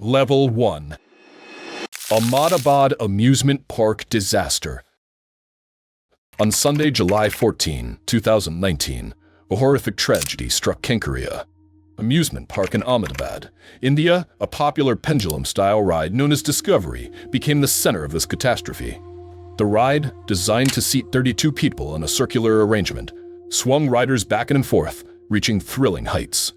Level 1. Ahmedabad Amusement Park Disaster. On Sunday, July 14, 2019, a horrific tragedy struck Kankaria Amusement Park in Ahmedabad, India. A popular pendulum-style ride known as Discovery became the center of this catastrophe. The ride, designed to seat 32 people in a circular arrangement, swung riders back and forth, reaching thrilling heights.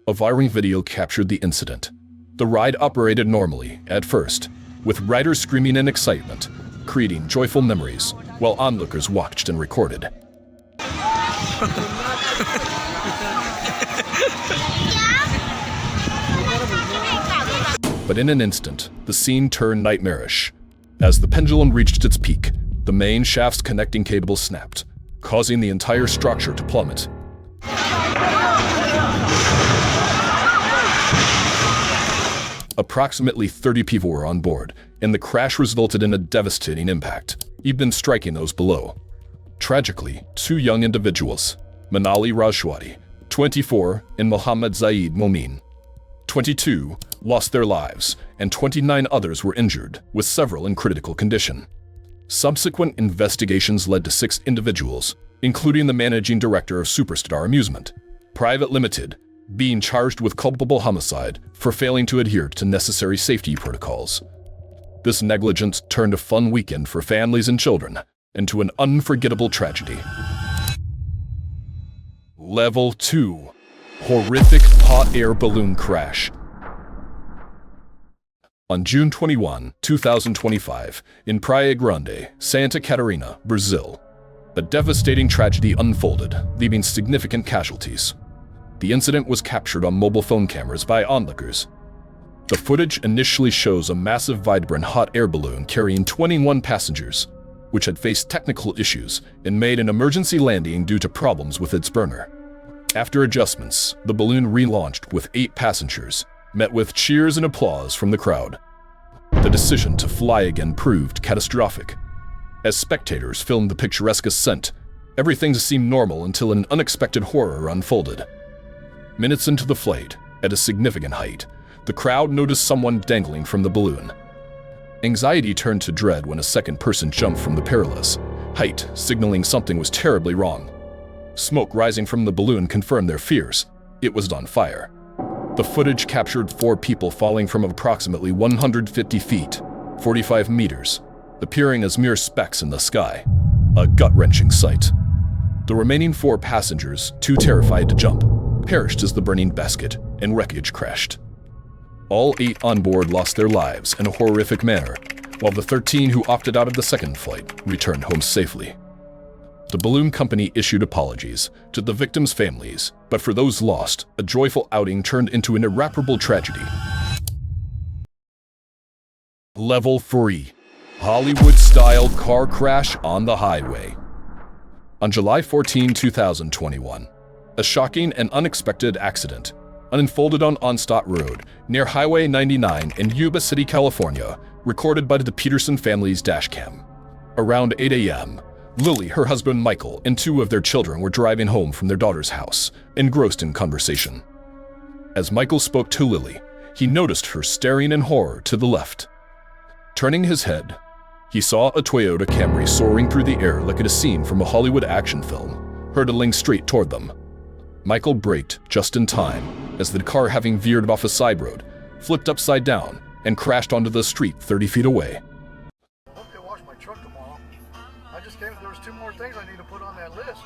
A viral video captured the incident. The ride operated normally at first, with riders screaming in excitement, creating joyful memories, while onlookers watched and recorded. But in an instant, the scene turned nightmarish. As the pendulum reached its peak, the main shaft's connecting cable snapped, causing the entire structure to plummet. Approximately 30 people were on board, and the crash resulted in a devastating impact, even striking those below. Tragically, two young individuals, Manali Rajwati, 24, and Mohammad Zaid Momin, 22, lost their lives, and 29 others were injured, with several in critical condition. Subsequent investigations led to 6 individuals, including the managing director of Superstar Amusement Private Limited, being charged with culpable homicide for failing to adhere to necessary safety protocols. This negligence turned a fun weekend for families and children into an unforgettable tragedy. Level 2. Horrific hot air balloon crash. On June 21, 2025, in Praia Grande, Santa Catarina, Brazil, a devastating tragedy unfolded, leaving significant casualties. The incident was captured on mobile phone cameras by onlookers. The footage initially shows a massive vibrant hot air balloon carrying 21 passengers, which had faced technical issues and made an emergency landing due to problems with its burner. After adjustments, the balloon relaunched with 8 passengers, met with cheers and applause from the crowd. The decision to fly again proved catastrophic. As spectators filmed the picturesque ascent, everything seemed normal until an unexpected horror unfolded. Minutes into the flight, at a significant height, the crowd noticed someone dangling from the balloon. Anxiety turned to dread when a second person jumped from the perilous height, signaling something was terribly wrong. Smoke rising from the balloon confirmed their fears. It was on fire. The footage captured 4 people falling from approximately 150 feet, 45 meters, appearing as mere specks in the sky. A gut-wrenching sight. The remaining 4 passengers, too terrified to jump, perished as the burning basket and wreckage crashed. All 8 on board lost their lives in a horrific manner, while the 13 who opted out of the second flight returned home safely. The balloon company issued apologies to the victims' families, but for those lost, a joyful outing turned into an irreparable tragedy. Level 3. Hollywood-style car crash on the highway. On July 14, 2021, a shocking and unexpected accident unfolded on Onstadt Road near Highway 99 in Yuba City, California, recorded by the Peterson family's dashcam. Around 8 a.m., Lily, her husband Michael, and 2 of their children were driving home from their daughter's house, engrossed in conversation. As Michael spoke to Lily, he noticed her staring in horror to the left. Turning his head, he saw a Toyota Camry soaring through the air like a scene from a Hollywood action film, hurtling straight toward them. Michael braked just in time as the car, having veered off a side road, flipped upside down and crashed onto the street 30 feet away. I hope they wash my truck tomorrow. I just came, there was 2 more things I need to put on that list.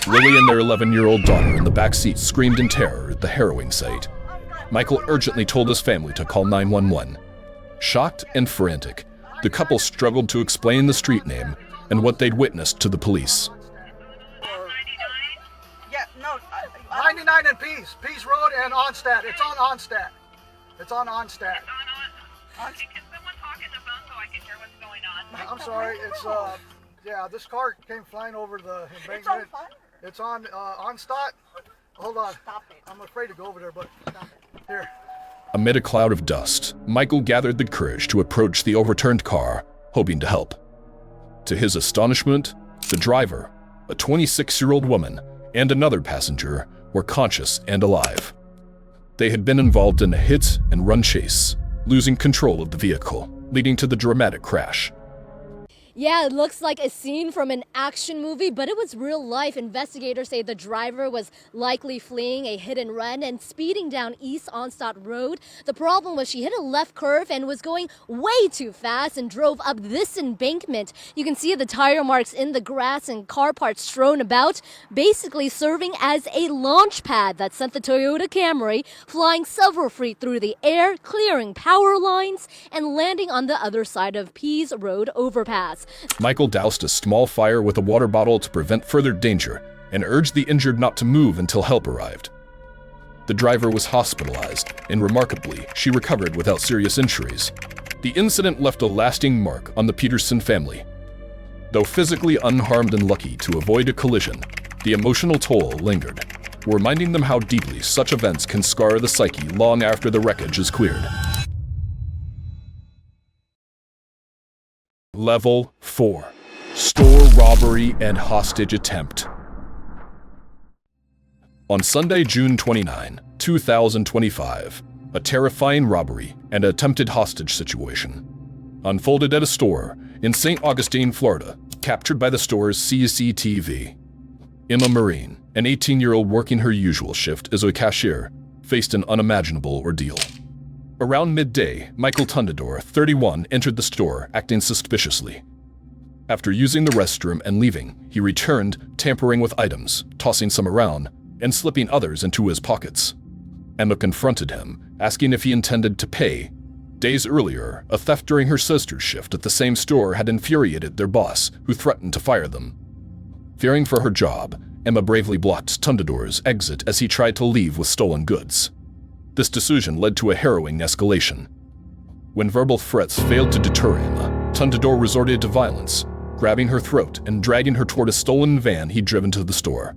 Lily and their 11-year-old daughter in the back seat screamed in terror at the harrowing sight. Michael urgently told his family to call 911. Shocked and frantic, the couple struggled to explain the street name and what they'd witnessed to the police. 99 and Peace Road and Onstadt. It's on Onstadt. It's on Onstatt. Can someone talk in the phone so I can hear what's going on? I'm sorry. It's yeah. This car came flying over the embankment. It's on fire. It's on Onstatt. Hold on. Stop it. I'm afraid to go over there, but Stop it. here. Amid a cloud of dust, Michael gathered the courage to approach the overturned car, hoping to help. To his astonishment, the driver, a 26-year-old woman, and another passenger were conscious and alive. They had been involved in a hit-and-run chase, losing control of the vehicle, leading to the dramatic crash. Yeah, it looks like a scene from an action movie, but it was real life. Investigators say the driver was likely fleeing a hit and run and speeding down East Onstadt Road. The problem was she hit a left curve and was going way too fast and drove up this embankment. You can see the tire marks in the grass and car parts strewn about, basically serving as a launch pad that sent the Toyota Camry flying several feet through the air, clearing power lines and landing on the other side of Pease Road overpass. Michael doused a small fire with a water bottle to prevent further danger and urged the injured not to move until help arrived. The driver was hospitalized, and remarkably, she recovered without serious injuries. The incident left a lasting mark on the Peterson family. Though physically unharmed and lucky to avoid a collision, the emotional toll lingered, reminding them how deeply such events can scar the psyche long after the wreckage is cleared. Level 4. Store robbery and hostage attempt. On Sunday, June 29, 2025, a terrifying robbery and attempted hostage situation unfolded at a store in St. Augustine, Florida, captured by the store's CCTV. Emma Marine, an 18-year-old working her usual shift as a cashier, faced an unimaginable ordeal. Around midday, Michael Tundador, 31, entered the store, acting suspiciously. After using the restroom and leaving, he returned, tampering with items, tossing some around, and slipping others into his pockets. Emma confronted him, asking if he intended to pay. Days earlier, a theft during her sister's shift at the same store had infuriated their boss, who threatened to fire them. Fearing for her job, Emma bravely blocked Tundador's exit as he tried to leave with stolen goods. This decision led to a harrowing escalation. When verbal threats failed to deter Emma, Tundador resorted to violence, grabbing her throat and dragging her toward a stolen van he'd driven to the store.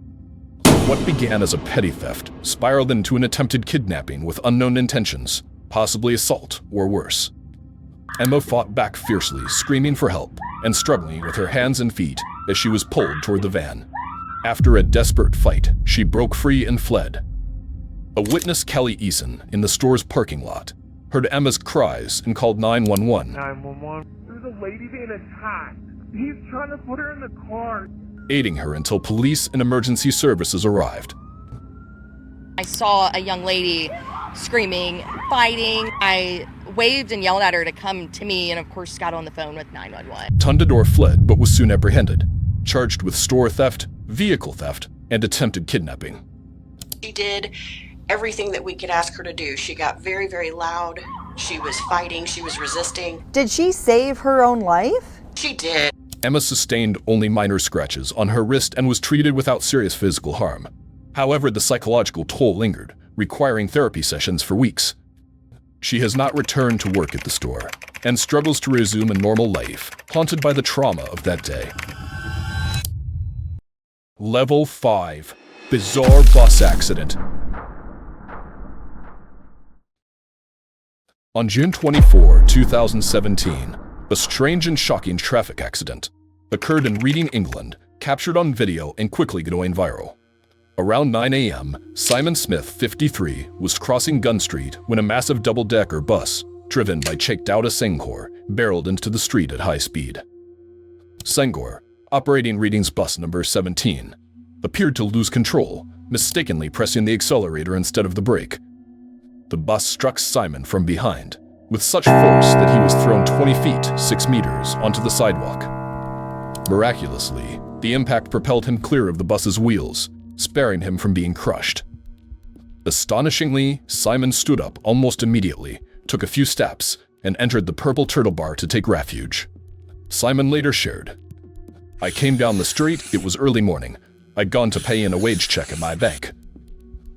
What began as a petty theft spiraled into an attempted kidnapping with unknown intentions, possibly assault or worse. Emma fought back fiercely, screaming for help and struggling with her hands and feet as she was pulled toward the van. After a desperate fight, she broke free and fled. A witness, Kelly Eason, in the store's parking lot, heard Emma's cries and called 911. 911. There's a lady being attacked. He's trying to put her in the car. Aiding her until police and emergency services arrived. I saw a young lady screaming, fighting. I waved and yelled at her to come to me and of course got on the phone with 911. Tundador fled but was soon apprehended, charged with store theft, vehicle theft, and attempted kidnapping. She did everything that we could ask her to do. She got very, very loud. She was fighting. She was resisting. Did she save her own life? She did. Emma sustained only minor scratches on her wrist and was treated without serious physical harm. However, the psychological toll lingered, requiring therapy sessions for weeks. She has not returned to work at the store and struggles to resume a normal life, haunted by the trauma of that day. Level 5. Bizarre bus accident. On June 24, 2017, a strange and shocking traffic accident occurred in Reading, England, captured on video and quickly going viral. Around 9 a.m., Simon Smith, 53, was crossing Gun Street when a massive double-decker bus, driven by Chekdauda Senghor, barreled into the street at high speed. Senghor, operating Reading's bus number 17, appeared to lose control, mistakenly pressing the accelerator instead of the brake. The bus struck Simon from behind, with such force that he was thrown 20 feet, 6 meters, onto the sidewalk. Miraculously, the impact propelled him clear of the bus's wheels, sparing him from being crushed. Astonishingly, Simon stood up almost immediately, took a few steps, and entered the Purple Turtle Bar to take refuge. Simon later shared, "I came down the street, it was early morning. I'd gone to pay in a wage check at my bank.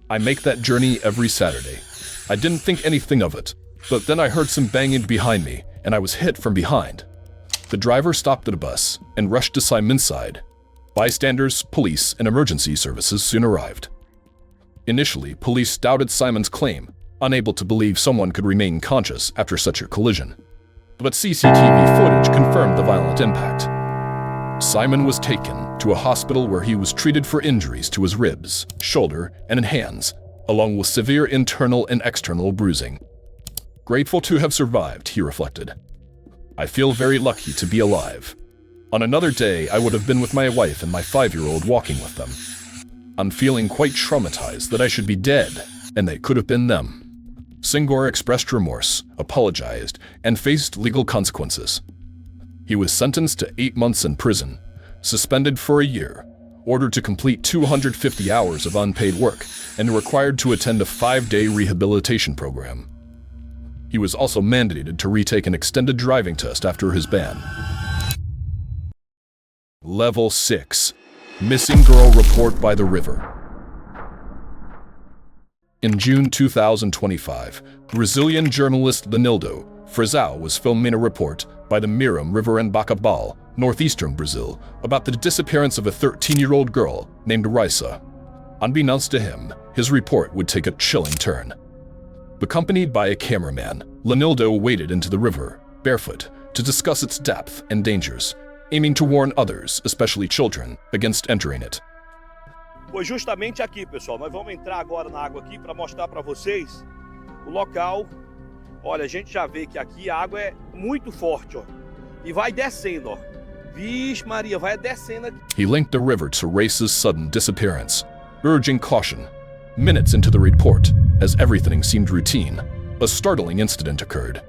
I make that journey every Saturday. I didn't think anything of it, but then I heard some banging behind me, and I was hit from behind." The driver stopped at a bus and rushed to Simon's side. Bystanders, police, and emergency services soon arrived. Initially, police doubted Simon's claim, unable to believe someone could remain conscious after such a collision. But CCTV footage confirmed the violent impact. Simon was taken to a hospital where he was treated for injuries to his ribs, shoulder, and hands, along with severe internal and external bruising. Grateful to have survived, he reflected. I feel very lucky to be alive. On another day, I would have been with my wife and my 5-year-old walking with them. I'm feeling quite traumatized that I should be dead, and they could have been them. Senghor expressed remorse, apologized, and faced legal consequences. He was sentenced to 8 months in prison, suspended for a year, ordered to complete 250 hours of unpaid work, and required to attend a 5-day rehabilitation program. He was also mandated to retake an extended driving test after his ban. Level 6. Missing Girl Report by the River. In June 2025, Brazilian journalist Lenildo Frazão was filming a report by the Miram River in Bacabal, northeastern Brazil, about the disappearance of a 13-year-old girl named Raissa. Unbeknownst to him, his report would take a chilling turn. Accompanied by a cameraman, Lenildo waded into the river, barefoot, to discuss its depth and dangers, aiming to warn others, especially children, against entering it. Foi justamente aqui, pessoal. Nós vamos entrar agora na água aqui para mostrar para vocês o local. Olha, a gente já vê que aqui a água é muito forte, ó. E vai descendo, ó. Vixe Maria, vai descendo. He linked the river to Raissa's sudden disappearance, urging caution. Minutes into the report, as everything seemed routine, a startling incident occurred.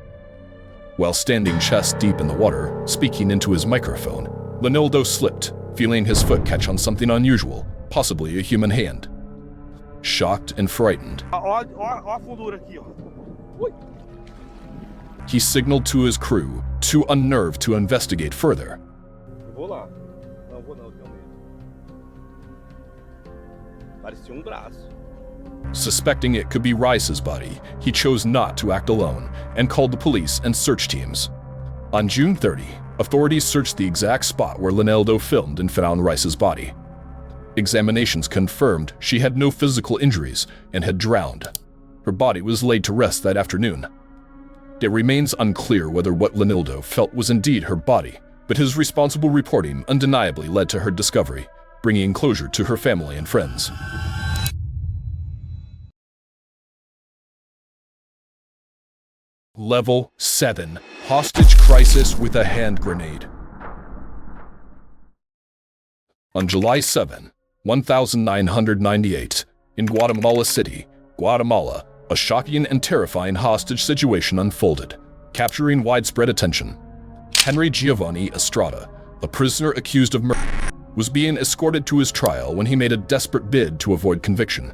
While standing chest deep in the water, speaking into his microphone, Lenildo slipped, feeling his foot catch on something unusual, possibly a human hand. Shocked and frightened, Ó a fundura aqui, ó. Ui. he signaled to his crew, too unnerved to investigate further. Eu vou lá. Não vou não, eu tenho medo. Parecia braço. Suspecting it could be Raissa's body, he chose not to act alone and called the police and search teams. On June 30, authorities searched the exact spot where Lenildo filmed and found Raissa's body. Examinations confirmed she had no physical injuries and had drowned. Her body was laid to rest that afternoon. It remains unclear whether what Lenildo felt was indeed her body, but his responsible reporting undeniably led to her discovery, bringing closure to her family and friends. Level 7. Hostage Crisis with a Hand Grenade. On July 7, 1998, in Guatemala City, Guatemala, a shocking and terrifying hostage situation unfolded, capturing widespread attention. Henry Giovanni Estrada, a prisoner accused of murder, was being escorted to his trial when he made a desperate bid to avoid conviction.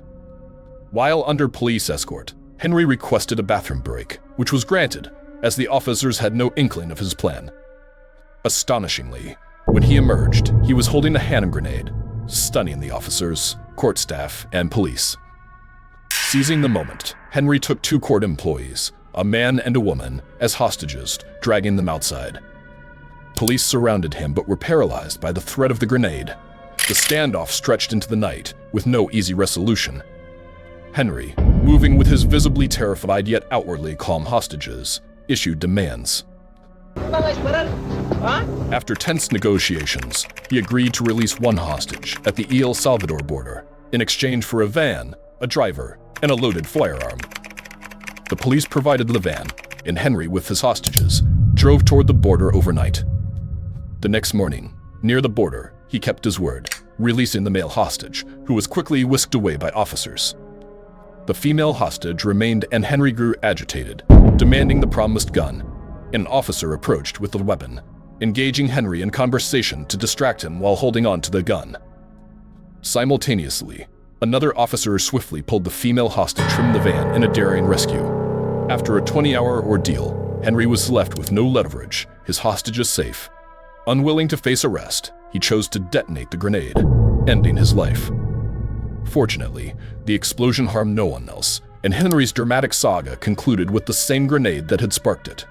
While under police escort, Henry requested a bathroom break, which was granted, as the officers had no inkling of his plan. Astonishingly, when he emerged, he was holding a hand grenade, stunning the officers, court staff, and police. Seizing the moment, Henry took 2 court employees, a man and a woman, as hostages, dragging them outside. Police surrounded him but were paralyzed by the threat of the grenade. The standoff stretched into the night, with no easy resolution. Henry, moving with his visibly terrified yet outwardly calm hostages, issued demands. After tense negotiations, he agreed to release 1 hostage at the El Salvador border in exchange for a van, a driver, and a loaded firearm. The police provided the van, and Henry, with his hostages, drove toward the border overnight. The next morning, near the border, he kept his word, releasing the male hostage, who was quickly whisked away by officers. The female hostage remained and Henry grew agitated, demanding the promised gun. An officer approached with the weapon, engaging Henry in conversation to distract him while holding on to the gun. Simultaneously, another officer swiftly pulled the female hostage from the van in a daring rescue. After a 20-hour ordeal, Henry was left with no leverage, his hostages safe. Unwilling to face arrest, he chose to detonate the grenade, ending his life. Fortunately, the explosion harmed no one else, and Henry's dramatic saga concluded with the same grenade that had sparked it.